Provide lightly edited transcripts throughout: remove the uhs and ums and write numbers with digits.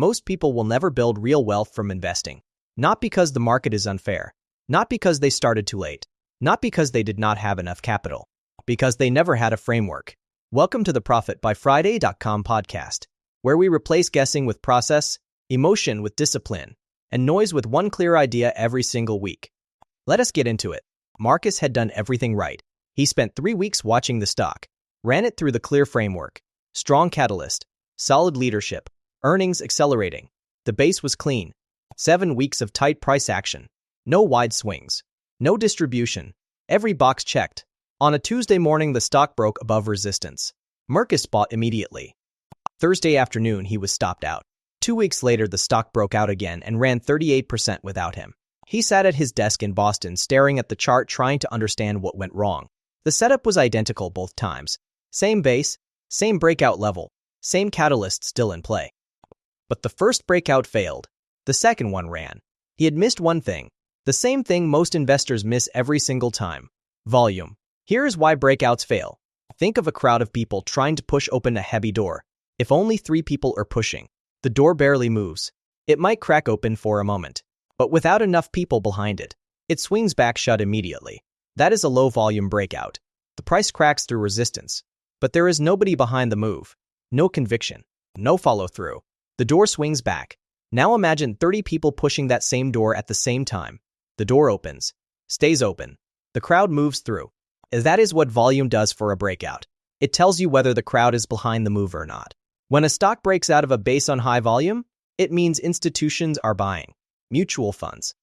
Most people will never build real wealth from investing. Not because the market is unfair. Not because they started too late. Not because they did not have enough capital. Because they never had a framework. Welcome to the ProfitByFriday.com podcast, where we replace guessing with process, emotion with discipline, and noise with one clear idea every single week. Let us get into it. Marcus had done everything right. He spent 3 weeks watching the stock, ran it through the clear framework, strong catalyst, solid leadership, earnings accelerating. The base was clean. 7 weeks of tight price action. No wide swings. No distribution. Every box checked. On a Tuesday morning, the stock broke above resistance. Marcus bought immediately. Thursday afternoon, he was stopped out. 2 weeks later, the stock broke out again and ran 38% without him. He sat at his desk in Boston, staring at the chart, trying to understand what went wrong. The setup was identical both times. Same base, same breakout level, same catalyst still in play. But the first breakout failed. The second one ran. He had missed one thing. The same thing most investors miss every single time. Volume. Here is why breakouts fail. Think of a crowd of people trying to push open a heavy door. If only 3 people are pushing, the door barely moves. It might crack open for a moment, but without enough people behind it, it swings back shut immediately. That is a low-volume breakout. The price cracks through resistance, but there is nobody behind the move. No conviction. No follow-through. The door swings back. Now imagine 30 people pushing that same door at the same time. The door opens, stays open. The crowd moves through. That is what volume does for a breakout. It tells you whether the crowd is behind the move or not. When a stock breaks out of a base on high volume, it means institutions are buying. Mutual funds,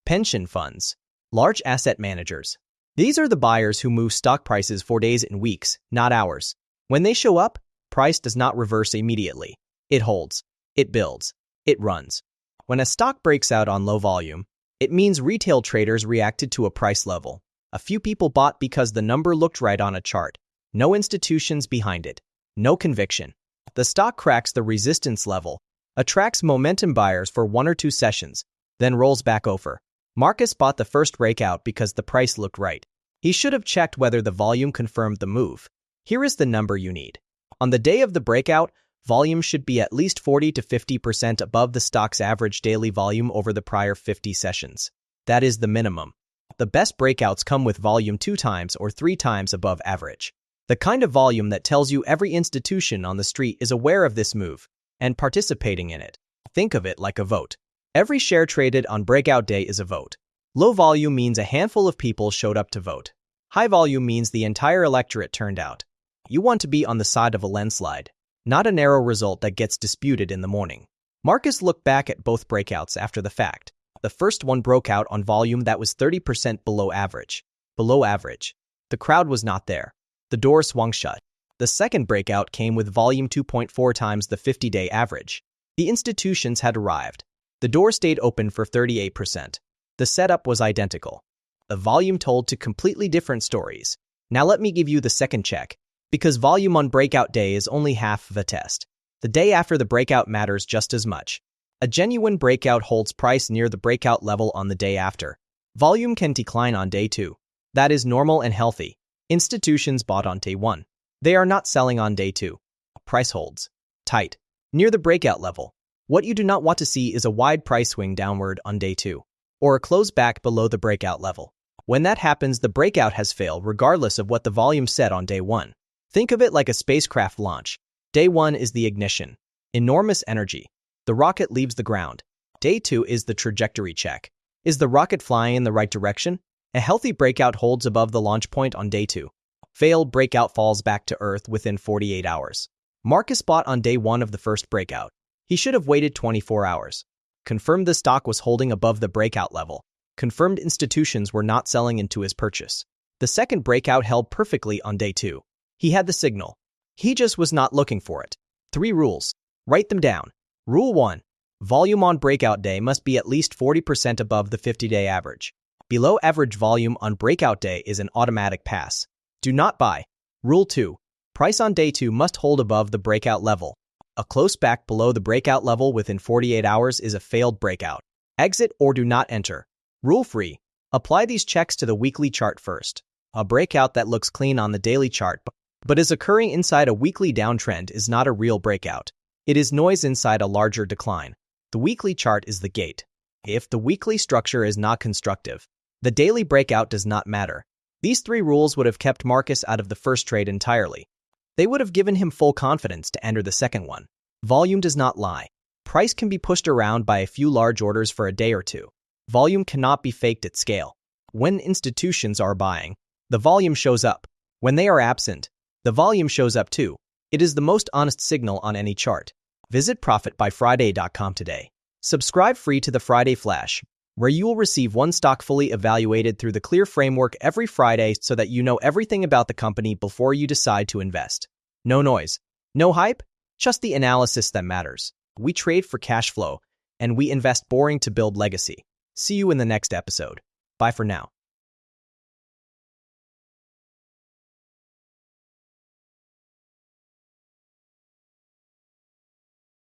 pension funds, large asset managers. These are the buyers who move stock prices for days and weeks, not hours. When they show up, price does not reverse immediately. It holds. It builds. It runs. When a stock breaks out on low volume, it means retail traders reacted to a price level. A few people bought because the number looked right on a chart. No institutions behind it. No conviction. The stock cracks the resistance level, attracts momentum buyers for 1 or 2 sessions, then rolls back over. Marcus bought the first breakout because the price looked right. He should have checked whether the volume confirmed the move. Here is the number you need. On the day of the breakout, volume should be at least 40 to 50% above the stock's average daily volume over the prior 50 sessions. That is the minimum. The best breakouts come with volume 2 times or 3 times above average. The kind of volume that tells you every institution on the street is aware of this move and participating in it. Think of it like a vote. Every share traded on breakout day is a vote. Low volume means a handful of people showed up to vote. High volume means the entire electorate turned out. You want to be on the side of a landslide, not a narrow result that gets disputed in the morning. Marcus looked back at both breakouts after the fact. The first one broke out on volume that was 30% below average. Below average. The crowd was not there. The door swung shut. The second breakout came with volume 2.4 times the 50-day average. The institutions had arrived. The door stayed open for 38%. The setup was identical. The volume told 2 completely different stories. Now let me give you the second check, because volume on breakout day is only half of a test. The day after the breakout matters just as much. A genuine breakout holds price near the breakout level on the day after. Volume can decline on day 2. That is normal and healthy. Institutions bought on day 1. They are not selling on day 2. Price holds tight near the breakout level. What you do not want to see is a wide price swing downward on day 2, or a close back below the breakout level. When that happens, the breakout has failed regardless of what the volume said on day 1. Think of it like a spacecraft launch. Day 1 is the ignition. Enormous energy. The rocket leaves the ground. Day 2 is the trajectory check. Is the rocket flying in the right direction? A healthy breakout holds above the launch point on day 2. Failed breakout falls back to earth within 48 hours. Marcus bought on day 1 of the first breakout. He should have waited 24 hours. Confirmed the stock was holding above the breakout level. Confirmed institutions were not selling into his purchase. The second breakout held perfectly on day 2. He had the signal. He just was not looking for it. 3 rules. Write them down. Rule 1. Volume on breakout day must be at least 40% above the 50-day average. Below average volume on breakout day is an automatic pass. Do not buy. Rule 2. Price on day 2 must hold above the breakout level. A close back below the breakout level within 48 hours is a failed breakout. Exit or do not enter. Rule 3. Apply these checks to the weekly chart first. A breakout that looks clean on the daily chart but is occurring inside a weekly downtrend is not a real breakout. It is noise inside a larger decline. The weekly chart is the gate. If the weekly structure is not constructive, the daily breakout does not matter. These three rules would have kept Marcus out of the first trade entirely. They would have given him full confidence to enter the second one. Volume does not lie. Price can be pushed around by a few large orders for a day or two. Volume cannot be faked at scale. When institutions are buying, the volume shows up. When they are absent, the volume shows up too. It is the most honest signal on any chart. Visit profitbyfriday.com today. Subscribe free to the Friday Flash, where you will receive one stock fully evaluated through the clear framework every Friday so that you know everything about the company before you decide to invest. No noise, no hype, just the analysis that matters. We trade for cash flow, and we invest boring to build legacy. See you in the next episode. Bye for now.